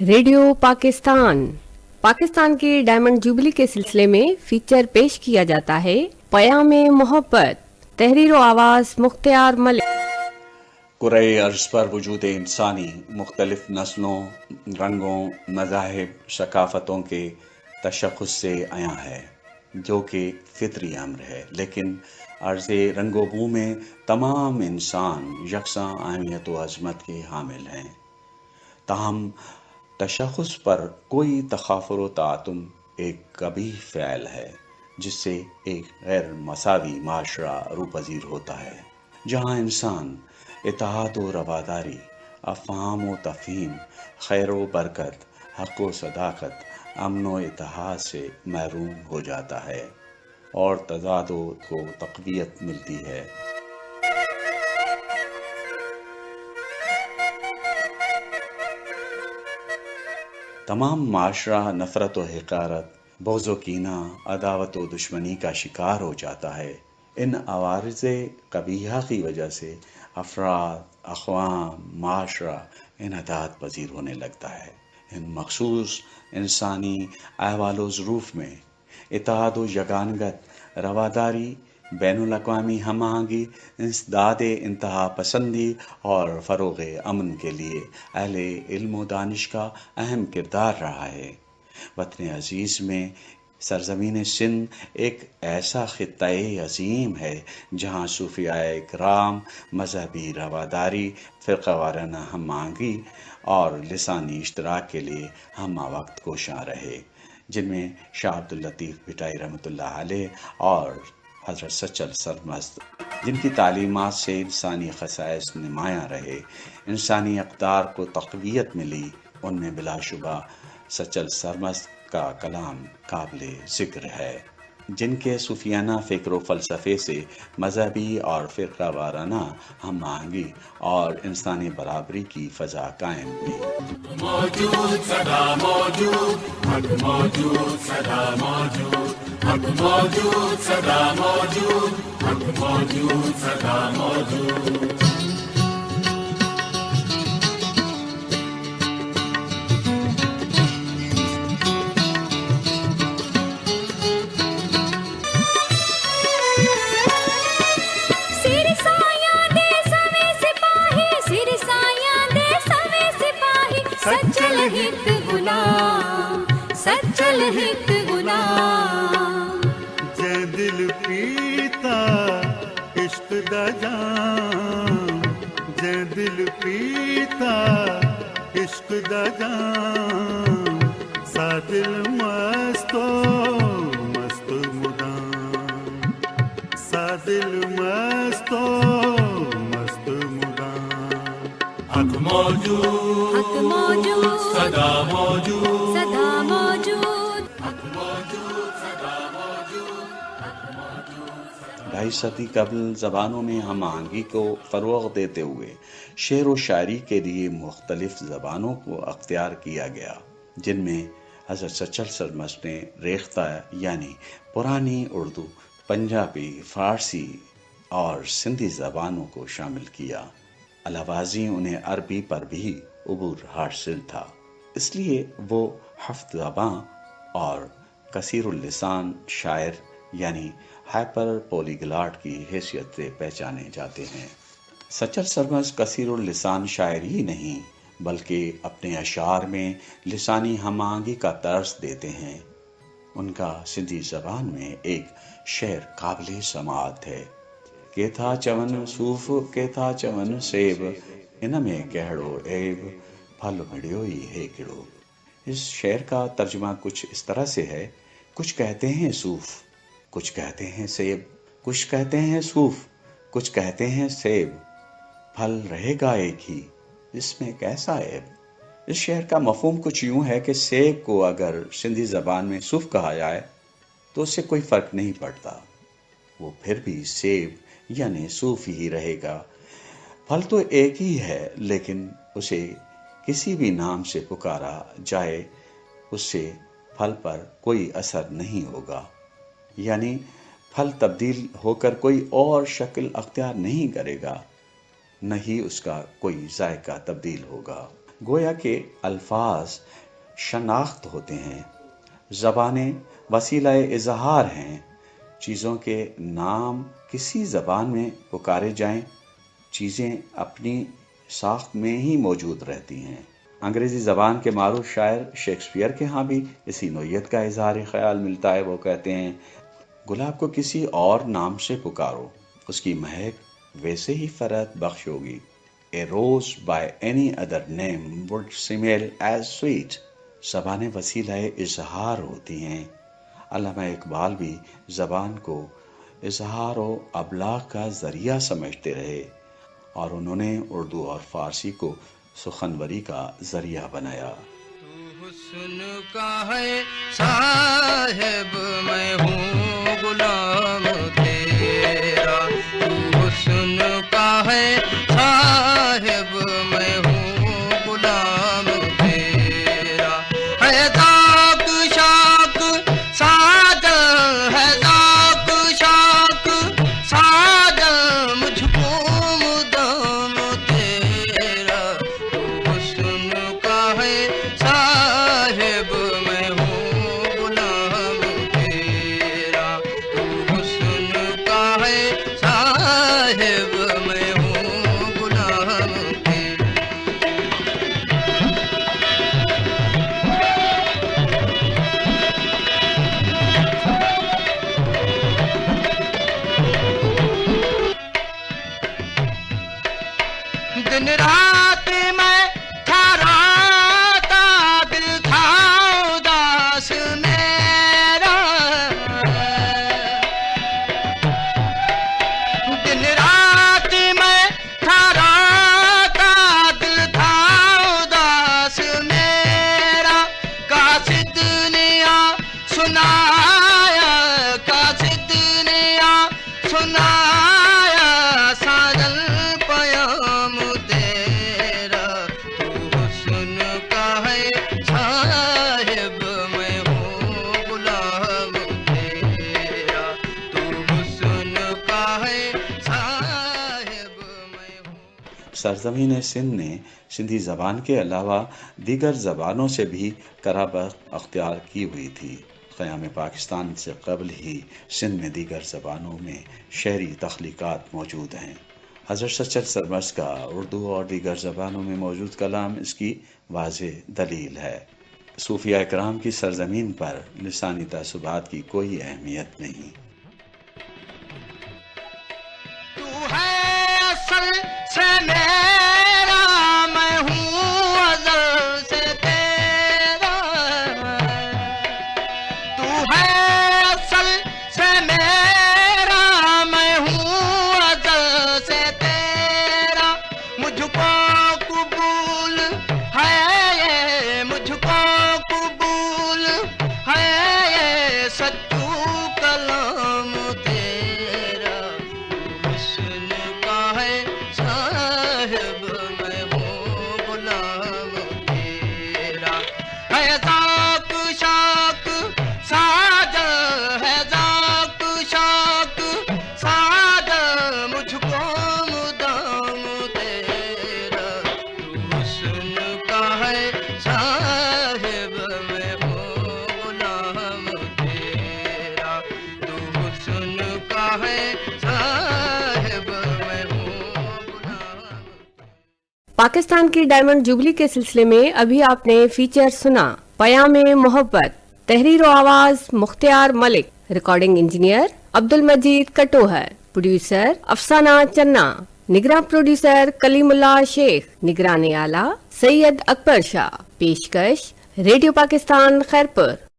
Radio Pakistan کی diamond jubilee کے سلسلے میں فیچر پیش کیا جاتا ہے پیام محبت، تحریر و آواز مختار ملک۔ کرۂ ارض پر وجود انسانی مختلف نسلوں، رنگوں، مذاہب، ثقافتوں کے تشخص سے عیاں ہے، جو کہ فطری امر ہے، لیکن عرض رنگ و بو میں تمام انسان یکساں اہمیت و عظمت کے حامل ہیں۔ تاہم تشخص پر کوئی تغافر و تعتم ایک قبیح فعل ہے جس سے ایک غیر مساوی معاشرہ روپذیر ہوتا ہے، جہاں انسان اتحاد و رواداری، افہام و تفہیم، خیر و برکت، حق و صداقت، امن و اتحاد سے محروم ہو جاتا ہے اور تضاد کو تقویت ملتی ہے۔ تمام معاشرہ نفرت و حقارت، بغض و کینہ، عداوت و دشمنی کا شکار ہو جاتا ہے۔ ان عوارض قبیحہ کی وجہ سے افراد، اقوام، معاشرہ انحطاط پذیر ہونے لگتا ہے۔ ان مخصوص انسانی احوال و ظروف میں اتحاد و یگانگت، رواداری، بین الاقوامی ہم آہنگی، انسداد انتہا پسندی اور فروغ امن کے لیے اہل علم و دانش کا اہم کردار رہا ہے۔ وطن عزیز میں سرزمین سندھ ایک ایسا خطۂ عظیم ہے جہاں صوفیاء کرام مذہبی رواداری، فرقہ وارانہ ہم آہنگی اور لسانی اشتراک کے لیے ہم وقت کوشاں رہے، جن میں شاہ عبداللطیف بھٹائی رحمۃ اللہ علیہ اور حضرت سچل سرمست، جن کی تعلیمات سے انسانی خصائص نمایاں رہے، انسانی اقدار کو تقویت ملی۔ ان میں بلا شبہ سچل سرمست کا کلام قابل ذکر ہے، جن کے صوفیانہ فکر و فلسفے سے مذہبی اور فرقہ وارانہ ہم آہنگی اور انسانی برابری کی فضا قائم ہوئی۔ موجود سدا موجود، حق موجود سدا موجود، حق موجود سدا موجود، حق موجود سدا موجود۔ سچل ہت غلام، سچل ہت غلام، جے دل پیتا عشق دا جام، جے دل پیتا عشق دا جام، سا دل مستو مست مدام، سا دل مستو مست مدام۔ حق موجود، حق موجود سدا موجود، سدا موجود، حق موجود سدا موجود، حق موجود۔ 2.5 صدی قبل زبانوں میں ہم آہنگی کو فروغ دیتے ہوئے شعر و شاعری کے لیے مختلف زبانوں کو اختیار کیا گیا، جن میں حضرت سچل سرمست نے ریختہ یعنی پرانی اردو، پنجابی، فارسی اور سندھی زبانوں کو شامل کیا۔ علاوہ ازیں انہیں عربی پر بھی عبور حاصل تھا، اس لیے وہ ہفت زباں اور کثیر اللسان شاعر یعنی ہائپر پولیگلاٹ کی حیثیت سے پہچانے جاتے ہیں۔ سچل سرمست کثیر اللسان شاعر ہی نہیں بلکہ اپنے اشعار میں لسانی ہم آہنگی کا درس دیتے ہیں۔ ان کا سندھی زبان میں ایک شعر قابل سماعت ہے کہ تھا چون صوف کہ تھا چون سیب، ان میں کہڑو عیب، پھل مڑیو ہی ہے کڑو۔ اس شعر کا ترجمہ کچھ اس طرح سے ہے: کچھ کہتے ہیں صوف، کچھ کہتے ہیں سیب، کچھ کہتے ہیں صوف، کچھ کہتے ہیں سیب، پھل رہے گا ایک ہی، اس میں کیسا عیب۔ اس شعر کا مفہوم کچھ یوں ہے کہ سیب کو اگر سندھی زبان میں صوف کہا جائے تو اس سے کوئی فرق نہیں پڑتا، وہ پھر بھی سیب یعنی صوف ہی رہے گا۔ پھل تو ایک ہی ہے، لیکن اسے کسی بھی نام سے پکارا جائے اس سے پھل پر کوئی اثر نہیں ہوگا، یعنی پھل تبدیل ہو کر کوئی اور شکل اختیار نہیں کرے گا، نہ ہی اس کا کوئی ذائقہ تبدیل ہوگا۔ گویا کہ الفاظ شناخت ہوتے ہیں، زبانیں وسیلہ اظہار ہیں، چیزوں کے نام کسی زبان میں پکارے جائیں، چیزیں اپنی ساخت میں ہی موجود رہتی ہیں۔ انگریزی زبان کے معروف شاعر شیکسپیئر کے ہاں بھی اسی نوعیت کا اظہار خیال ملتا ہے۔ وہ کہتے ہیں، گلاب کو کسی اور نام سے پکارو، اس کی مہک ویسے ہی فرحت بخش ہوگی۔ A rose by any other name would smell as sweet۔ زبانیں وسیلہ اظہار ہوتی ہیں۔ علامہ اقبال بھی زبان کو اظہار و ابلاغ کا ذریعہ سمجھتے رہے اور انہوں نے اردو اور فارسی کو سخنوری کا ذریعہ بنایا۔ تو حسن کا ہے صاحب، میں ہوں غلام تیرا۔ تو حسن کا ہے صاحب، میں ہوں غلام تیرا۔ ہے ذاک شاک ساجن، ہے ذاک شاک ساجن، مجھ کو مدام تیرا۔ تو حسن کا ہے صاحب، میں ہوں غلام تیرا۔ تو حسن کا ہے صاحب، میں ہوں غلام تیرا۔ دن رات میں تھا راتا، دل تھا اداس میرا۔ دن رات میں تھا راتا، دل تھا اداس میرا۔ قاصد نے آ سنایا، قاصد نے آ سنایا ساجن پیام تیرا۔ تو حسن کا ہے صاحب، میں ہوں غلام تیرا۔ تو حسن کا ہے صاحب، میں ہوں۔ سرزمین سندھ نے سندھی زبان کے علاوہ دیگر زبانوں سے بھی قرابت اختیار کی ہوئی تھی۔ قیام پاکستان سے قبل ہی سندھ میں دیگر زبانوں میں شعری تخلیقات موجود ہیں۔ حضرت سچل سرمست کا اردو اور دیگر زبانوں میں موجود کلام اس کی واضح دلیل ہے۔ صوفیاء اکرام کی سرزمین پر لسانی تعصبات کی کوئی اہمیت نہیں۔ تو ہے اصل سے میرا، میں ہوں ازل سے تیرا۔ تو ہے اصل سے میرا، میں ہوں ازل سے تیرا۔ مجھ کو قبول ہے یہ، مجھ کو قبول ہے یہ سچو کلام تیرا۔ حسن کا ہے صاحب، میں ہوں غلام تیرا۔ ہے ذاک شاک ساجن، ہے ذاک شاک ساجن، مجھ کو مدام تیرا۔ تو حسن کا ہے صاحب، میں ہوں غلام تیرا۔ تو حسن کا ہے صاحب، میں ہوں غلام۔ پاکستان کی ڈائمنڈ جوبلی کے سلسلے میں ابھی آپ نے فیچر سنا پیام محبت، تحریر و آواز مختار ملک، recording engineer Abdul Majeed کٹوہر، producer افسانہ چنا، نگراں پروڈیوسر کلیم اللہ شیخ، نگران اعلیٰ سید اکبر شاہ، پیشکش ریڈیو پاکستان خیرپور۔